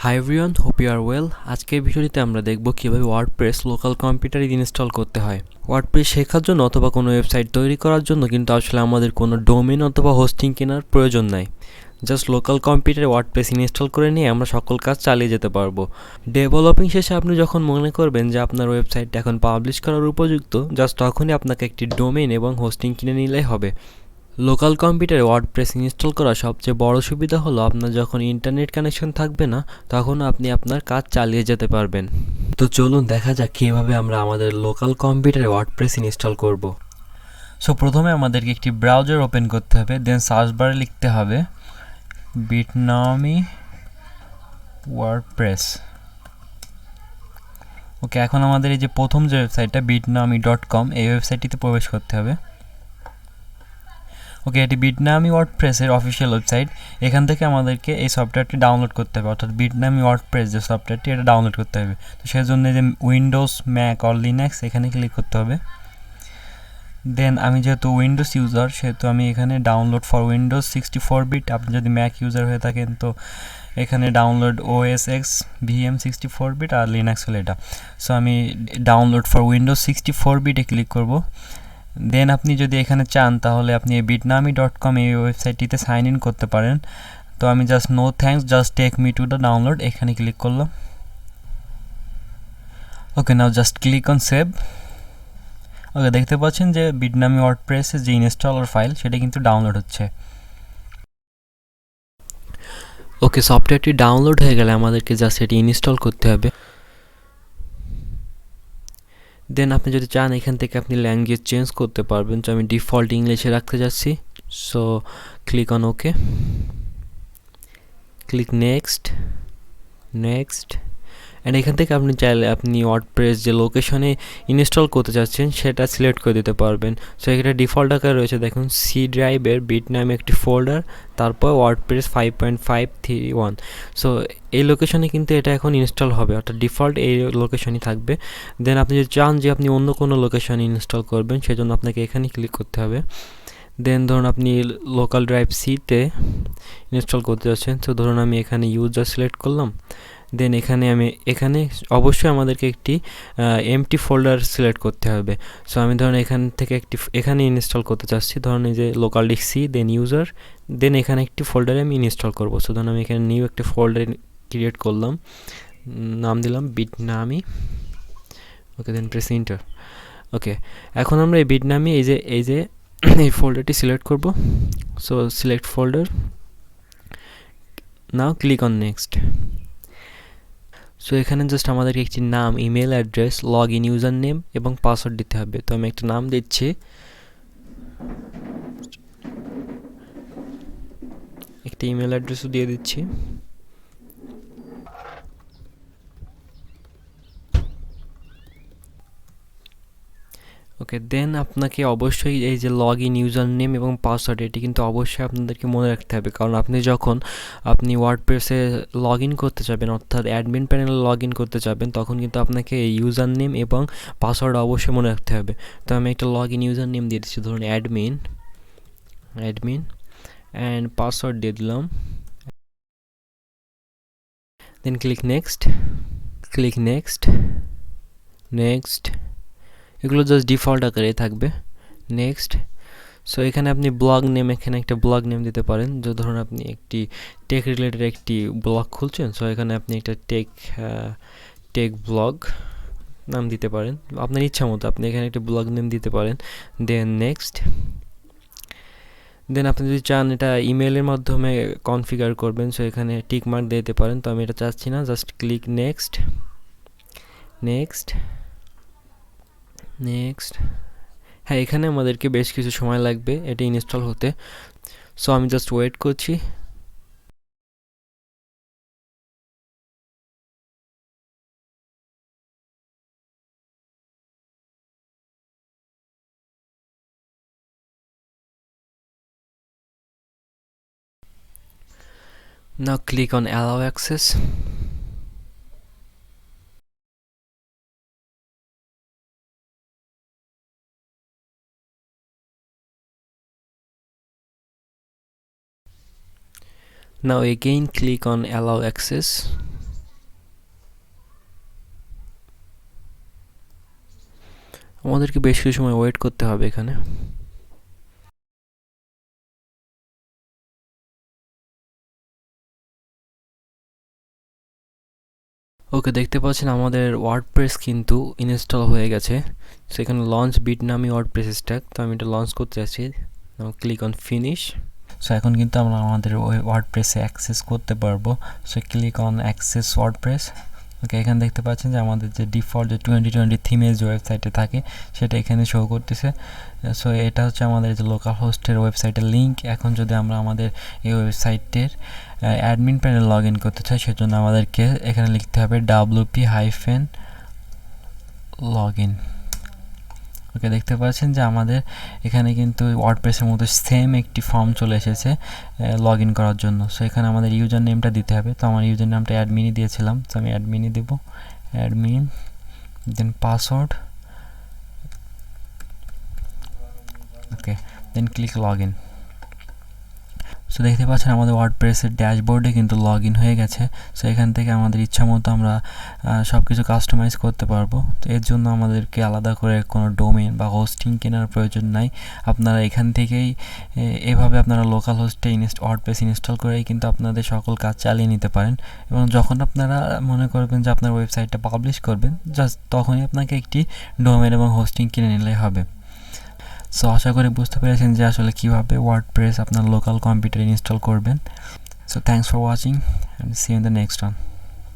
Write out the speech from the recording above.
High everyone, hope you are well. আজকের ভিডিওতে আমরা দেখব কীভাবে ওয়ার্ডপ্রেস লোকাল কম্পিউটারে ইনস্টল করতে হয়। ওয়ার্ডপ্রেস শেখার জন্য অথবা কোনো ওয়েবসাইট তৈরি করার জন্য কিন্তু আসলে আমাদের কোনো ডোমেন অথবা হোস্টিং কেনার প্রয়োজন নাই। জাস্ট লোকাল কম্পিউটারে ওয়ার্ডপ্রেস ইনস্টল করে নিয়ে আমরা সকল কাজ চালিয়ে যেতে পারবো। ডেভেলপিং শেষে আপনি যখন মনে করবেন যে আপনার ওয়েবসাইটটা এখন পাবলিশ করার উপযুক্ত, জাস্ট তখনই আপনাকে একটি ডোমেন এবং হোস্টিং কিনে নিলেই হবে। লোকাল কম্পিউটারে ওয়ার্ডপ্রেস ইনস্টল করার সবচেয়ে বড় সুবিধা হলো আপনার যখন ইন্টারনেট কানেকশন থাকবে না, তখন আপনি আপনার কাজ চালিয়ে যেতে পারবেন। তো চলুন দেখা যাক কীভাবে আমরা আমাদের লোকাল কম্পিউটারে ওয়ার্ডপ্রেস ইনস্টল করব। সো প্রথমে আমাদেরকে একটি ব্রাউজার ওপেন করতে হবে, দেন সার্চ বারে লিখতে হবে বিটনামি ওয়ার্ডপ্রেস। ওকে, এখন আমাদের এই যে প্রথম যে ওয়েবসাইটটা bitnami.com, এই ওয়েবসাইটটিতে প্রবেশ করতে হবে। ওকে, এটি বিটনামি ওয়ার্ডপ্রেসের অফিসিয়াল ওয়েবসাইট। এখান থেকে আমাদেরকে এই সফটওয়্যারটি ডাউনলোড করতে হবে, অর্থাৎ বিটনামি ওয়ার্ডপ্রেস যে সফটওয়্যারটি, এটা ডাউনলোড করতে হবে। তো সেই জন্য যে উইন্ডোজ, ম্যাক অর লিনাক্স এখানে ক্লিক করতে হবে। দেন আমি যেহেতু উইন্ডোজ ইউজার, সেহেতু আমি এখানে ডাউনলোড ফর উইন্ডোজ 64 বিট। আপনি যদি ম্যাক ইউজার হয়ে থাকেন তো এখানে download OS X VM 64 bit, আর লিনাক্স হলে এটা। সো আমি ডাউনলোড ফর উইন্ডোজ 64 বিটে ক্লিক করব। দেন আপনি যদি এখানে চান তাহলে আপনি এই bitnami.com এই ওয়েবসাইটটিতে সাইন ইন করতে পারেন। তো আমি just no thanks, just take me to the download, এখানে ক্লিক করলাম। Okay, now just click on save. Okay, দেখতে পাচ্ছেন যে বিটনামি ওয়ার্ডপ্রেসের যে ইনস্টলার ফাইল সেটা কিন্তু ডাউনলোড হচ্ছে। ওকে, সফটওয়্যারটি ডাউনলোড হয়ে গেলে আমাদেরকে জাস্ট এটি ইনস্টল করতে হবে। দেন আপনি যদি চান এখান থেকে আপনি ল্যাঙ্গুয়েজ চেঞ্জ করতে পারবেন। তো আমি ডিফল্ট ইংলিশে রাখতে যাচ্ছি। So click on okay, click next, and এখান থেকে আপনি চাইলে আপনি ওয়ার্ডপ্রেস যে লোকেশনে ইনস্টল করতে চাচ্ছেন সেটা সিলেক্ট করে দিতে পারবেন। সো এখানে ডিফল্ট আকারে রয়েছে, দেখুন সি ড্রাইভের বিট নামে একটি ফোল্ডার, তারপর ওয়ার্ডপ্রেস 5.531। সো এই লোকেশনে কিন্তু এটা এখন ইনস্টল হবে, অর্থাৎ ডিফল্ট এই লোকেশনই থাকবে। দেন আপনি যদি চান যে আপনি অন্য কোনো লোকেশনে ইনস্টল করবেন, সেজন্য আপনাকে এখানে ক্লিক করতে হবে। দেন ধরুন আপনি লোকাল ড্রাইভ সিতে ইনস্টল করতে যাচ্ছেন। তো ধরুন আমি এখানে ইউজার সিলেক্ট করলাম। দেন এখানে অবশ্যই আমাদেরকে একটি এমটি ফোল্ডার সিলেক্ট করতে হবে। সো আমি ধরুন এখান থেকে এখানে ইনস্টল করতে চাচ্ছি। ধরুন এই যে local disk C, then user, then এখানে একটি ফোল্ডারে আমি ইনস্টল করবো। সো ধরুন আমি এখানে নিউ একটা ফোল্ডার ক্রিয়েট করলাম, নাম দিলাম বিটনামি। ওকে, দেন প্রেস এন্টার। ওকে, এখন আমরা এই বিটনামি এই যে এই ফোল্ডারটি সিলেক্ট করব। So select folder, now click on next. So এখানে জাস্ট আমাদেরকে একটি নাম, email address, log in user name এবং পাসওয়ার্ড দিতে হবে। তো আমি একটা নাম দিচ্ছি, একটা ইমেল অ্যাড্রেসও দিয়ে দিচ্ছি। ওকে, দেন আপনাকে অবশ্যই এই যে লগ ইন ইউজার নেম এবং পাসওয়ার্ড, এটি কিন্তু অবশ্যই আপনাদেরকে মনে রাখতে হবে, কারণ আপনি ওয়ার্ডপ্রেসে লগ ইন করতে যাবেন, অর্থাৎ অ্যাডমিন প্যানেলে লগ ইন করতে যাবেন, তখন কিন্তু আপনাকে এই ইউজার নেম এবং পাসওয়ার্ড অবশ্যই মনে রাখতে হবে। তো আমি একটা লগ ইন ইউজার নেম দিয়ে দিচ্ছি, ধরুন অ্যাডমিন অ্যান্ড পাসওয়ার্ড দিয়ে দিলাম। দেন ক্লিক নেক্সট। এগুলো জাস্ট ডিফল্ট আকারে থাকবে। নেক্সট। সো এখানে আপনি এখানে একটা ব্লগ নেম দিতে পারেন। যে ধরুন আপনি একটি টেক রিলেটেড একটি ব্লগ খুলছেন, সো এখানে আপনি একটা টেক ব্লগ নাম দিতে পারেন, আপনার ইচ্ছা মতো আপনি এখানে একটা ব্লগ নেম দিতে পারেন। দেন নেক্সট। দেন আপনি যদি চান এটা ইমেলের মাধ্যমে কনফিগার করবেন, সো এখানে টিক মার্ক দিতে পারেন। তো আমি এটা চাচ্ছি না, জাস্ট ক্লিক নেক্সট। হ্যাঁ, এখানে আমাদেরকে বেশ কিছু সময় লাগবে এটা ইনস্টল হতে। সো আমি জাস্ট ওয়েট করছি। Now click on allow access. Now again click on allow access. আমাদেরকে বেশ কিছু সময় ওয়েট করতে হবে এখানে। ওকে, দেখতে পাচ্ছেন আমাদের ওয়ার্ডপ্রেস কিন্তু ইনস্টল হয়ে গেছে। সো এখানে লঞ্চ বিটনামি ওয়ার্ডপ্রেস স্ট্যাক, তো আমি এটা লঞ্চ করতে যাচ্ছি। Click on finish. সো এখন কিন্তু আমরা আমাদের ওয়ার্ডপ্রেসে অ্যাক্সেস করতে পারবো। So click on access WordPress. Okay, এখানে দেখতে পাচ্ছেন যে আমাদের যে ডিফল্ট যে 2020 থিমের যে ওয়েবসাইটে থাকে সেটা এখানে শো করতেছে। সো এটা হচ্ছে আমাদের যে লোকাল হোস্টের ওয়েবসাইটের লিঙ্ক। এখন যদি আমরা আমাদের এই ওয়েবসাইটের অ্যাডমিন প্যানেল লগ ইন করতে চাই, সেজন্য আমাদেরকে এখানে লিখতে হবে wp-login। ওকে, দেখতে পাচ্ছেন যে আমাদের এখানে কিন্তু ওয়ার্ডপ্রেসের মতো সেম একটি ফর্ম চলে এসেছে লগ ইন করার জন্য। সো এখানে আমাদের ইউজার নেমটা দিতে হবে। তো আমার ইউজার নামটা অ্যাডমিনই দিয়েছিলাম, তো আমি অ্যাডমিনই দেব, admin, then password. Okay, then click log in. So দেখতে পাচ্ছেন আমাদের ওয়ার্ডপ্রেসের ড্যাশবোর্ডে কিন্তু লগ ইন হয়ে গেছে। সো এখান থেকে আমাদের ইচ্ছা মতো আমরা সব কিছু কাস্টমাইজ করতে পারবো। তো এর জন্য আমাদেরকে আলাদা করে কোনো ডোমেন বা হোস্টিং কেনার প্রয়োজন নাই। আপনারা এখান থেকেই এভাবে আপনারা লোকাল হোস্টে ওয়ার্ডপ্রেস ইনস্টল করেই কিন্তু আপনাদের সকল কাজ চালিয়ে নিতে পারেন। এবং যখন আপনারা মনে করবেন যে আপনার ওয়েবসাইটটা পাবলিশ করবেন, জাস্ট তখনই আপনাকে একটি ডোমেন এবং হোস্টিং কিনে নিলেই হবে। সো আশা করি বুঝতে পেরেছেন যে আসলে কীভাবে ওয়ার্ডপ্রেস আপনার লোকাল কম্পিউটারে ইনস্টল করবেন। So thanks for watching and see you in the next one.